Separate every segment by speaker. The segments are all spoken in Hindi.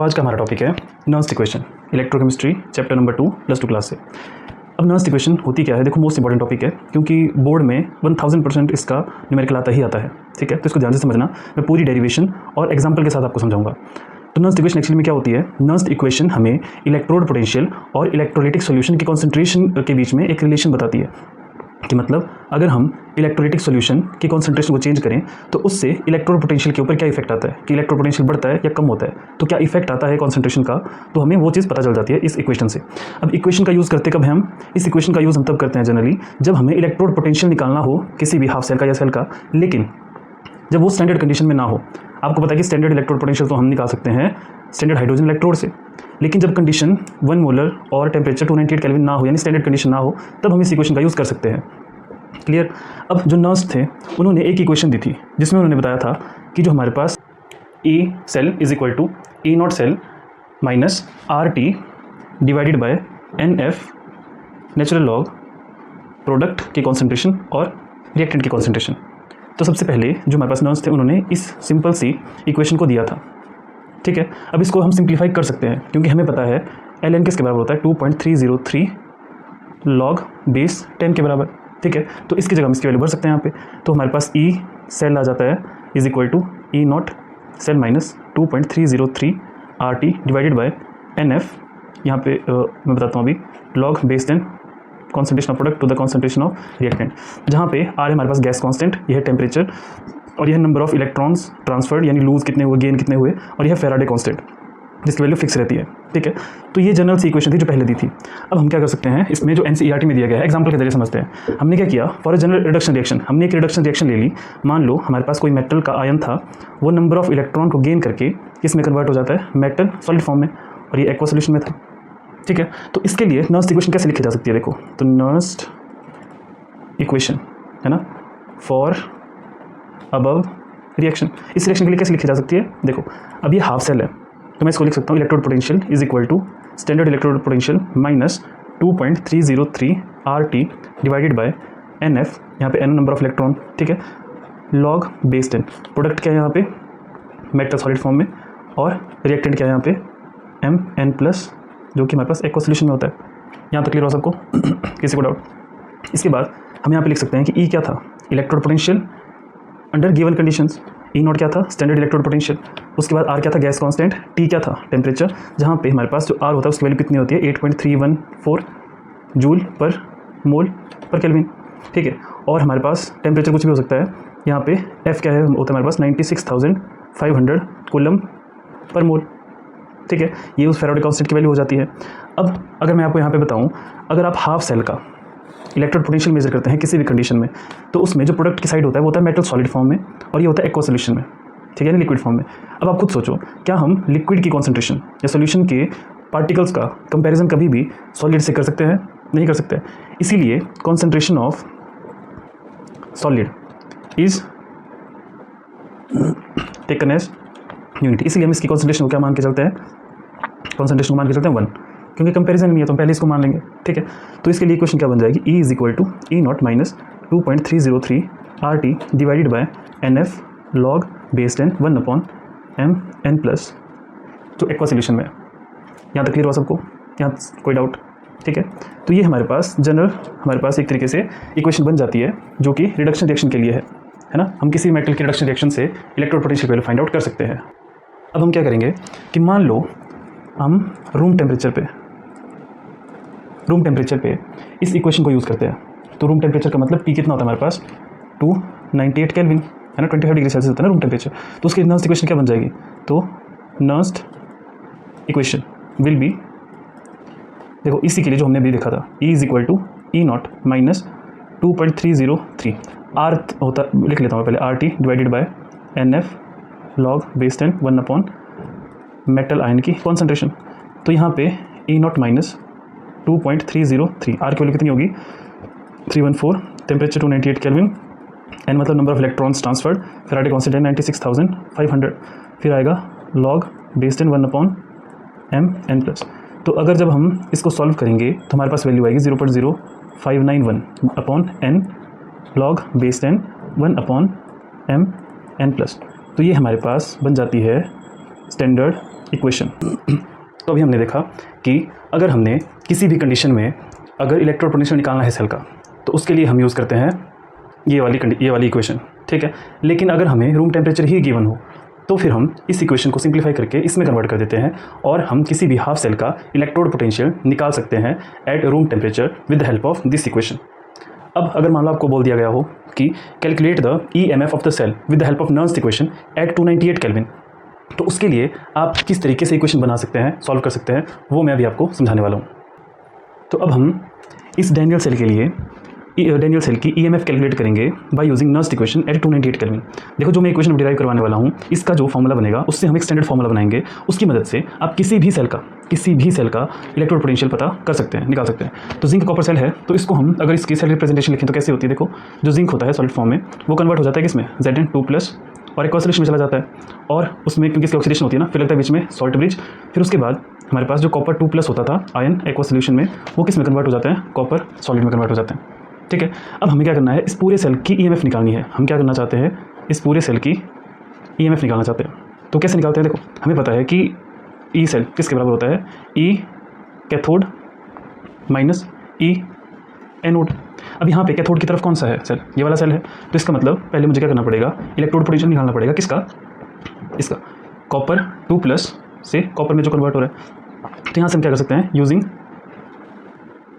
Speaker 1: आज का हमारा टॉपिक है Nernst equation, electrochemistry chapter number 2 +2 class से। अब नर्स्ट इक्वेशन होती क्या है? देखो, मोस्ट इंपॉर्टेंट टॉपिक है क्योंकि बोर्ड में 1000% इसका न्यूमेरिकल आता ही आता है। ठीक है, तो इसको ध्यान से समझना। मैं पूरी डेरिवेशन और एग्जांपल के साथ आपको समझाऊंगा। तो नर्स्ट इक्वेशन एक्चुअली में क्या होती है? नर्स्ट इक्वेशन हमें इलेक्ट्रोड पोटेंशियल और इलेक्ट्रोलाइटिक सॉल्यूशन की कॉन्सेंट्रेशन के बीच में एक रिलेशन बताती है कि मतलब अगर हम इलेक्ट्रोलाइटिक सॉल्यूशन की कॉन्सेंट्रेशन को चेंज करें तो उससे इलेक्ट्रोड पोटेंशियल के ऊपर क्या इफेक्ट आता है, कि इलेक्ट्रोड पोटेंशियल बढ़ता है या कम होता है, तो क्या इफेक्ट आता है कॉन्सेंट्रेशन का, तो हमें वो चीज़ पता चल जाती है इस इक्वेशन से। अब इक्वेशन का यूज़ करते कब हैं हम? इस इक्वेशन का यूज़ हम तब करते हैं जनरली जब हमें इलेक्ट्रोड पोटेंशियल निकालना हो किसी भी हाफ सेल का या सेल का, लेकिन जब वो स्टैंडर्ड कंडीशन में ना हो। आपको पता है कि स्टैंडर्ड इलेक्ट्रोड पोटेंशियल तो हम निकाल सकते हैं स्टैंडर्ड हाइड्रोजन इलेक्ट्रोड से, लेकिन जब कंडीशन 1 मोलर और टेम्परेचर 298 केल्विन ना हो, यानी स्टैंडर्ड कंडीशन ना हो, तब हम इस इक्वेशन का यूज़ कर सकते हैं। क्लियर? अब जो नर्स थे उन्होंने एक इक्वेशन दी थी जिसमें उन्होंने बताया था कि जो हमारे पास E cell is equal to E naught cell minus RT divided by NF natural log product की कॉन्सेंट्रेशन और रिएक्टेंट की कॉन्सेंट्रेशन। तो सबसे पहले जो हमारे पास नर्स थे उन्होंने इस सिंपल सी इक्वेशन को दिया था। ठीक है, अब इसको हम सिंप्लीफाई कर सकते हैं क्योंकि हमें पता है ln किसके बराबर होता है? 2.303 लॉग बेस 10 के बराबर। ठीक है, तो इसकी जगह हम इसकी वैल्यू भर सकते हैं यहाँ पे। तो हमारे पास E सेल आ जाता है is equal to E naught cell minus 2.303 RT divided by NF। यहाँ पे मैं बताता हूँ अभी, log base 10 concentration of product to the concentration of reactant, जहाँ पे R है हमारे पास गैस कांस्टेंट, यह है टेम्परेचर, और यह नंबर ऑफ इलेक्ट्रॉन्स ट्रांसफर्ड यानी लूज कितने हुए, गेन कितने हुए, और यह फैराडे कांस्टेंट जिसकी वैल्यू फिक्स रहती है। ठीक है, तो ये जनरल सी इक्वेशन थी जो पहले दी थी। अब हम क्या कर सकते हैं, इसमें जो NCERT में दिया गया है एग्जांपल के जरिए समझते हैं। हमने क्या किया, for a general reduction reaction हमने एक रिडक्शन रिएक्शन ले ली। मान लो हमारे पास कोई मेटल का आयन था, वो नंबर ऑफ इलेक्ट्रॉन को गेन करके किस में कन्वर्ट हो जाता है? मेटल सॉलिड फॉर्म में, और ये एक्वा सॉल्यूशन में था। ठीक है, तो इसके लिए नर्स्ट इक्वेशन कैसे लिखी जा सकती है? देखो, तो नर्स्ट इक्वेशन है ना फॉर अबव रिएक्शन, इस रिएक्शन के लिए कैसे लिखी जा सकती है? देखो, अब ये हाफ सेल है तो मैं इसको लिख सकता हूँ electrode potential is equal to standard electrode potential minus 2.303 RT divided by NF, यहाँ पे N नंबर ऑफ इलेक्ट्रॉन। ठीक है, लॉग बेस 10 प्रोडक्ट क्या है यहाँ पे? मेटल सॉलिड फॉर्म में, और रिएक्टेंट क्या है यहाँ पे? MN प्लस, जो कि हमारे पास एक्वा सॉल्यूशन में होता है। यहाँ तक क्लियर हो सबको? किसी को डाउट? इसके बाद हम यहाँ पे लिख सकते हैं कि E क्या था? Electrode potential under given conditions. E not क्या था? Standard electrode potential. उसके बाद R क्या था? Gas constant. T क्या था? टेम्परेचर, जहाँ पे हमारे पास जो R होता है उसकी वैल्यू कितनी होती है? 8.314 जूल पर मोल पर केल्विन। ठीक है, और हमारे पास टेम्परेचर कुछ भी हो सकता है। यहाँ पे F क्या है? होता है हमारे पास 96,500 कूलम पर मोल। ठीक है, ये उस फैराडे कांस्टेंट की वैल्यू हो जाती है। अब अगर मैं आपको यहाँ पे बताऊँ, अगर आप हाफ सेल का इलेक्ट्रोड पोटेंशियल मेजर करते हैं किसी भी कंडीशन में, तो उसमें जो प्रोडक्ट की साइड होता है वो होता है मेटल सॉलिड फॉर्म में, और ये होता है एक्वा सॉल्यूशन में। ठीक है, यानी लिक्विड फॉर्म में। अब आप खुद सोचो, क्या हम लिक्विड की कॉन्सेंट्रेशन या सॉल्यूशन के पार्टिकल्स का कंपैरिजन कभी भी सॉलिड से कर सकते हैं? नहीं कर सकते। इसीलिए concentration of solid is taken as unit, इसलिए हम इसकी कॉन्सेंट्रेशन को क्या मान के चलते हैं? कॉन्सेंट्रेशन को मान के चलते हैं 1, क्योंकि कंपैरिजन नहीं है तो हम पहले इसको मान लेंगे। ठीक है, तो इसके लिए इक्वेशन क्या बन जाएगी? E is equal to E naught minus 2.303 RT divided by NF log base 10 1 upon MN plus, जो एक्वा सॉल्यूशन में है। यहाँ तक क्लियर हो सबको? यहाँ कोई डाउट? ठीक है, तो ये हमारे पास जनरल हमारे पास एक तरीके से इक्वेशन बन जाती है जो कि रिडक्शन रिएक्शन के लिए है ना। हम किसी मेटल के रिडक्शन रिएक्शन से electrode potential value find out कर सकते हैं। अब हम क्या करेंगे कि मान लो हम रूम टेम्परेचर पे इस इक्वेशन को यूज़ करते हैं। तो रूम टेम्परेचर का मतलब T कितना होता है हमारे पास? 298 केल्विन है ना, 25 डिग्री सेल्सियस होता है ना रूम टेम्परेचर। तो उसकी नर्स्ट इक्वेशन क्या बन जाएगी? तो नर्स्ट इक्वेशन विल बी, देखो इसी के लिए जो हमने अभी देखा था, E is equal to E naught minus 2.303 R होता, लिख लेता हूँ पहले, RT divided by NF log base 10 1 upon metal ion की कॉन्सेंट्रेशन। तो यहाँ पे E नॉट माइनस 2.303, R की वैल्यू कितनी होगी? 314, टेम्परेचर 298 केल्विन, N मतलब number of electrons transferred, Faraday constant 96,500, फिर आएगा log base 10 1 upon MN plus. तो अगर जब हम इसको सॉल्व करेंगे तो हमारे पास वैल्यू आएगी 0.0591 upon N log base 10 1 upon MN plus. तो ये हमारे पास बन जाती है स्टैंडर्ड इक्वेशन। तो अभी हमने देखा कि अगर हमने किसी भी कंडीशन में अगर इलेक्ट्रोड पोटेंशियल निकालना है सेल का, तो उसके लिए हम यूज़ करते हैं ये वाली इक्वेशन, ठीक है। लेकिन अगर हमें रूम टेम्परेचर ही गिवन हो तो फिर हम इस इक्वेशन को सिंप्लीफाई करके इसमें कन्वर्ट कर देते हैं और हम किसी भी हाफ सेल का इलेक्ट्रोड पोटेंशियल निकाल सकते हैं at room temperature with the help of this equation. अब अगर मान लो आपको बोल दिया गया हो कि calculate the EMF of the cell with the help of Nernst equation at 298 kelvin, तो उसके लिए आप किस तरीके से इक्वेशन बना सकते हैं, सॉल्व कर सकते हैं, वो मैं अभी आपको समझाने वाला हूँ। तो अब हम इस डैनियल सेल के लिए डैनियल सेल की EMF कैलकुलेट करेंगे by using Nernst equation at 298 kelvin. देखो जो मैं इक्वेशन डिराइव करवाने वाला हूँ, इसका जो फॉर्मूला बनेगा उससे हम एक स्टैंडर्ड फॉर्मूला बनाएंगे। उसकी मदद से आप किसी भी सेल का इलेक्ट्रोड पोटेंशियल पता कर सकते हैं, निकाल सकते हैं। तो जिंक कॉपर सेल है, तो इसको हम अगर इसकी सेल रिप्रेजेंटेशन लिखें तो कैसे होती है, देखो जो जिंक होता है सॉलिड फॉर्म में वो कन्वर्ट हो जाता है किसमें, Zn2+ और एक ऑक्सीडेशन में चला जाता है, और उसमें क्योंकि इसकी ऑक्सीडेशन होती है ना, फिर लगता है बीच में सॉल्ट ब्रिज। फिर उसके बाद हमारे पास जो कॉपर 2+ होता था आयन एक्वा सॉल्यूशन में, वो किस में कन्वर्ट हो जाता है, कॉपर सॉलिड में कन्वर्ट हो जाते हैं, ठीक है। अब हमें क्या करना है, इस पूरे सेल की EMF निकालनी है। हम क्या करना चाहते हैं, इस पूरे सेल की EMF निकालना चाहते हैं। तो कैसे निकालते हैं, देखो हमें पता है कि ई सेल किसके बराबर होता है, ई कैथोड माइनस ई एनोड। अब यहाँ पे कैथोड की तरफ कौन सा है सेल, ये वाला सेल है। तो इसका मतलब पहले मुझे क्या करना पड़ेगा, इलेक्ट्रोड पोटेंशियल निकालना पड़ेगा किसका, इसका कॉपर 2+ से कॉपर में जो कन्वर्ट हो रहा है। तो यहाँ से हम क्या कर सकते हैं, यूजिंग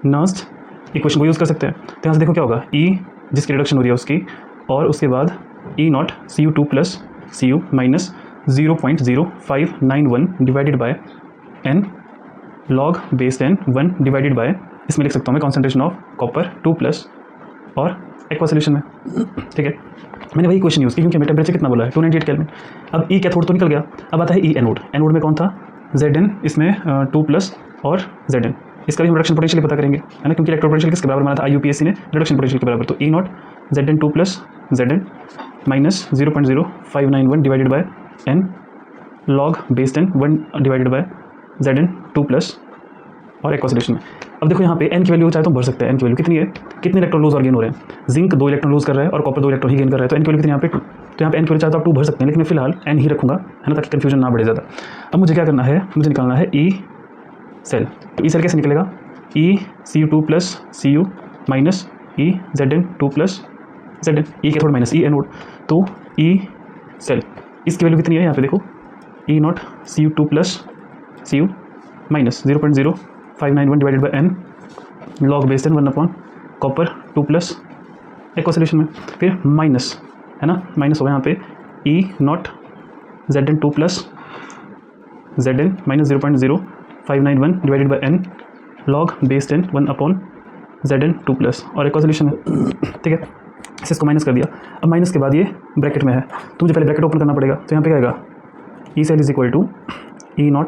Speaker 1: नर्न्स इक्वेशन को यूज़ कर सकते हैं। तो यहाँ से देखो क्या होगा, ई जिसकी रिडक्शन हो रही है उसकी, और उसके बाद E0 Cu2+ Cu minus 0.0591 divided by n log base 10 1 divided by, इसमें लिख सकता हूँ मैं कॉन्सेंट्रेशन ऑफ कॉपर 2+ और एक्वा सॉल्यूशन में, ठीक है। मैंने वही इक्वेशन यूज़ की क्योंकि हमें टेम्परेचर कितना बोला है, 298 केल्विन। अब ई कैथोड तो निकल गया, अब आता है ई एनोड। एनोड में कौन था, Zn, इसमें 2+ और Zn। इसका भी हम रिडक्शन पोटेंशियल पता करेंगे, है ना, क्योंकि इलेक्ट्रोड पोटेंशियल किसके बराबर माना था IUPAC ने, रिडक्शन पोटेंशियल के बराबर। तो E0 Zn2+ Zn minus 0.0591 divided by n log base 10 1 divided by Zn2+ और एक्वा सॉल्यूशन में। अब देखो यहाँ पे n की वैल्यू चाहे तो भर सकते हैं। n की वैल्यू कितनी है, कितने इलेक्ट्रॉन लूज और गेन हो रहे हैं, जिंक 2 इलेक्ट्रॉन लूज कर रहा है और कॉपर 2 इलेक्ट्रॉन ही गेन कर रहा है। तो n की वैल्यू कितनी यहाँ पे 2। तो यहाँ पे n की वैल्यू चाहे तो आप 2 भर सकते हैं, लेकिन मैं फिलहाल n ही रखूँगा, है ना, ताकि कन्फ्यूजन ना बढ़े ज़्यादा। अब मुझे क्या करना है, मुझे निकालना है ई सेल। तो ई सेल कैसे निकलेगा, E Cu2+ Cu minus E Zn2+ Zn, E cathode minus E anode. तो ई सेल इसकी वैल्यू कितनी है, यहाँ पे देखो E0 Cu2+ Cu minus 0.0591 divided by n log base 10 1 upon copper 2+ aqua solution में। फिर माइनस, है ना, माइनस होगा यहाँ पे E0 Zn2+ Zn minus 0.0591 divided by n log base 10 1 upon Zn2+ और एक्वा सॉल्यूशन में, ठीक है। इसको माइनस कर दिया। अब माइनस के बाद ये ब्रैकेट में है, तो मुझे पहले ब्रैकेट ओपन करना पड़ेगा। तो यहाँ पे क्या आएगा, E cell is equal to E0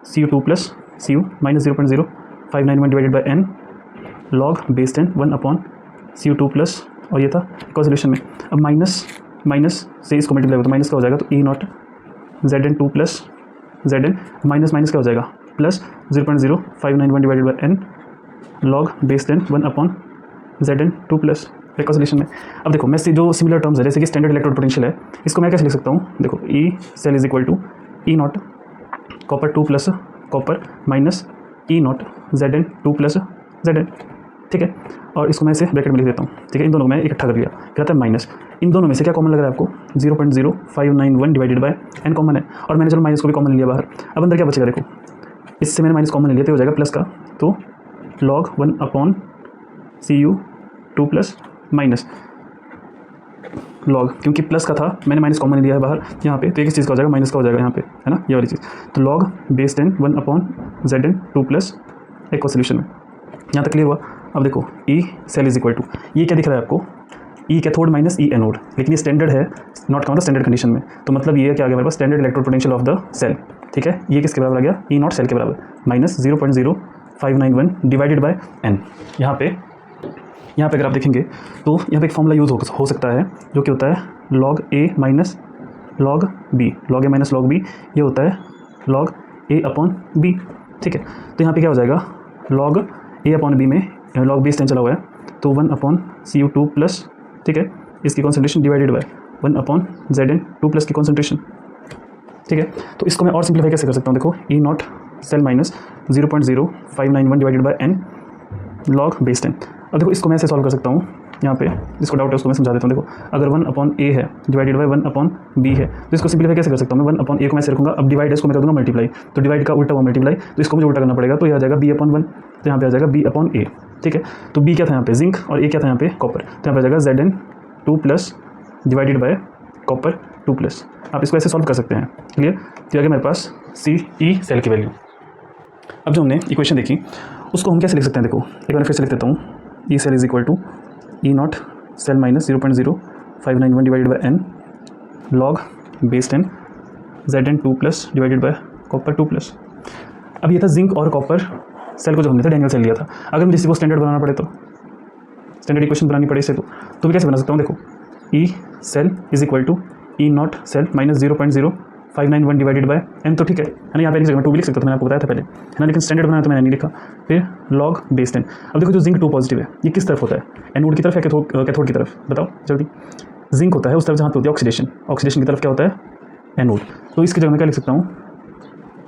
Speaker 1: Cu2+ Cu minus 0.0591 divided by n log base 10 1 upon Cu2+ और ये था एक्वा सॉल्यूशन में। अब माइनस से इसको मल्टीप्लाई होगा तो माइनस का हो जाएगा, तो E0 Zn2+ Zn minus minus क्या हो जाएगा, plus 0.0591 divided by n log base 10 1 upon Zn2+ aqua solution में। अब देखो मैं जो सिमिलर टर्म्स है, जैसे कि स्टैंडर्ड इलेक्ट्रोड पोटेंशियल है, इसको मैं कैसे लिख सकता हूँ, देखो E cell is equal to E0 copper 2+ copper minus E0 Zn2+ Zn, ठीक है। और इसको मैं इसे ब्रैकेट में लिख देता हूँ, ठीक है। इन दोनों में इकट्ठा कर लिया, क्या था माइनस। इन दोनों में से क्या कॉमन लग रहा है आपको, 0.0591 डिवाइडेड बाय n कॉमन है, और मैंने चलो माइनस को भी कॉमन लिया बाहर। अब अंदर क्या बचेगा, देखो इससे मैंने माइनस कॉमन लिया तो हो जाएगा प्लस का, तो log 1 upon Cu2+ minus log, क्योंकि प्लस का था मैंने माइनस कॉमन लिया है बाहर यहाँ पे, तो एक इस चीज़ का हो जाएगा माइनस का हो जाएगा यहाँ पे, है ना, ये वाली चीज़। तो log base 10 1 upon Zn2+ aqua solution में। यहाँ तक क्लियर हुआ। अब देखो E cell is equal to, ये क्या दिख रहा है आपको, E cathode minus E anode, लेकिन ये स्टैंडर्ड है, नॉट काउंट स्टैंडर्ड कंडीशन में। तो मतलब ये क्या आ गया हमारे पास, standard electrode potential of the cell, ठीक है। ये किसके बराबर आ गया, E0 सेल के बराबर माइनस 0.0591 डिवाइडेड बाय n। यहाँ पे अगर आप देखेंगे तो यहाँ पे एक फॉर्मूला यूज़ हो सकता है, जो कि होता है log a minus log b, log a minus log b, ये होता है log a अपॉन b, ठीक है। तो यहाँ पे क्या हो जाएगा, log a अपॉन b में log बेस 10 चला हुआ है, तो 1 अपॉन Cu2+, ठीक है, इसकी concentration divided by 1 upon Zn2+ की कॉन्सेंट्रेशन, ठीक है। तो इसको मैं और सिंप्लीफाई कैसे कर सकता हूँ, देखो E naught cell minus 0.0591 divided by N log base 10। अब देखो इसको मैं ऐसे सॉल्व कर सकता हूँ, यहाँ पे जिसको डाउट है उसको मैं समझा देता हूँ। देखो अगर 1/a है डिवाइडेड बाय 1/b है, तो इसको सिंप्लीफाई कैसे कर सकता हूँ मैं, 1/a को मैं ऐसे रखूँगा, अब डिवाइड इसको मैं कर दूँगा मल्टीप्लाई, तो डिवाइड का उल्टा हुआ मल्टीप्लाई, तो इसको मुझे उल्टा करना पड़ेगा, तो ये आ जाएगा b/1, तो यहाँ पे आ जाएगा b/a। ठीक है, तो b क्या था यहाँ पे जिंक और a क्या था यहाँ पे कॉपर, तो यहाँ पे आ जाएगा Zn2 plus divided by copper 2 plus. आप इसको ऐसे सॉल्व कर सकते हैं, क्लियर। तो आगे मेरे पास CE सेल की वैल्यू। अब जो हमने इक्वेशन देखी उसको हम कैसे लिख सकते हैं, देखो एक बार फिर से लिख देता हूँ, E cell is equal to E naught cell minus 0.0591 divided by N log base 10 Zn2 plus divided by copper 2 plus. अब ये था जिंक और कॉपर सेल को जो हमने था डैनियल सेल लिया था। अगर मुझे इसी को स्टैंडर्ड बनाना पड़े, तो स्टैंडर्ड इक्वेशन बनानी पड़े इसे, तो भी कैसे बना सकता हूँ, देखो E cell is equal to E naught cell minus 0.0591 divided by n, तो ठीक है ना, यहाँ पे एक जगह मैं 2 भी लिख सकता था, मैंने आपको बताया था पहले, है ना, लेकिन स्टैंडर्ड बनाया तो मैंने नहीं लिखा। फिर लॉग बेस 10। अब देखो जो जिंक 2 पॉजिटिव है ये किस तरफ होता है, एनोड की तरफ या कैथोड की तरफ, बताओ जल्दी। जिंक होता है उस तरफ जहाँ पे होती है ऑक्सीडेशन, ऑक्सीडेशन की तरफ क्या होता है एनोड, तो इसकी जगह मैं क्या लिख सकता हूँ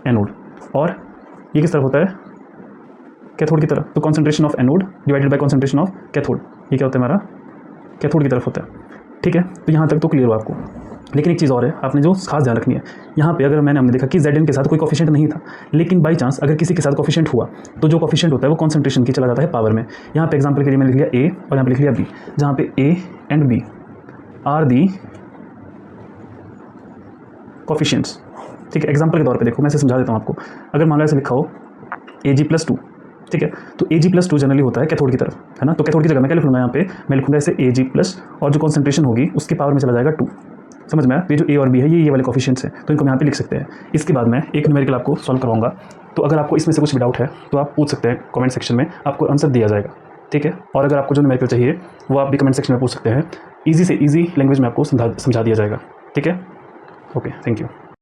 Speaker 1: एनोड। और ये किस तरफ होता है कैथोड की तरफ, तो concentration of anode divided by concentration of cathode, ये क्या होता है हमारा कैथोड की तरफ होता है। ठीक है, तो यहाँ तक तो क्लियर हुआ आपको। लेकिन एक चीज़ और है, आपने जो खास ध्यान रखनी है, यहाँ पे अगर हमने देखा कि Zn के साथ कोई कोफिशिएंट नहीं था, लेकिन बाई चांस अगर किसी के साथ कोफिशिएंट हुआ तो जो कोफिशिएंट होता है वो कॉन्सेंट्रेशन की चला जाता है पावर में। यहाँ पे एग्जांपल के लिए मैंने लिख लिया A और यहाँ पे लिख लिया B, जहाँ पे A and B are the coefficients. ठीक है, एग्जाम्पल के तौर पर देखो मैं इसे समझा देता हूँ आपको। अगर मान लो ऐसे लिखा हो Ag+2, ठीक है, तो Ag+2 जनरली होता है कैथोड की तरफ, है ना, तो कैथोड की जगह मैं क्या लिखूंगा, यहाँ पे मैं लिखूंगा ऐसे Ag+ और जो कॉन्सेंट्रेशन होगी उसकी पावर में चला जाएगा 2। समझ में आया, ये जो A और B है ये वाले कोफिशिएंट्स हैं, तो इनको हम यहाँ पे लिख सकते हैं। इसके बाद मैं एक न्यूमेरिकल आपको सॉल्व करवाऊंगा, तो अगर आपको इसमें से कुछ भी डाउट है तो आप पूछ सकते हैं कमेंट सेक्शन में, आपको आंसर दिया जाएगा। ठीक है, और अगर आपको जो न्यूमेरिकल चाहिए वो आप भी कमेंट सेक्शन में पूछ सकते हैं, ईजी से ईजी लैंग्वेज में आपको समझा दिया जाएगा। ठीक है, ओके, थैंक यू।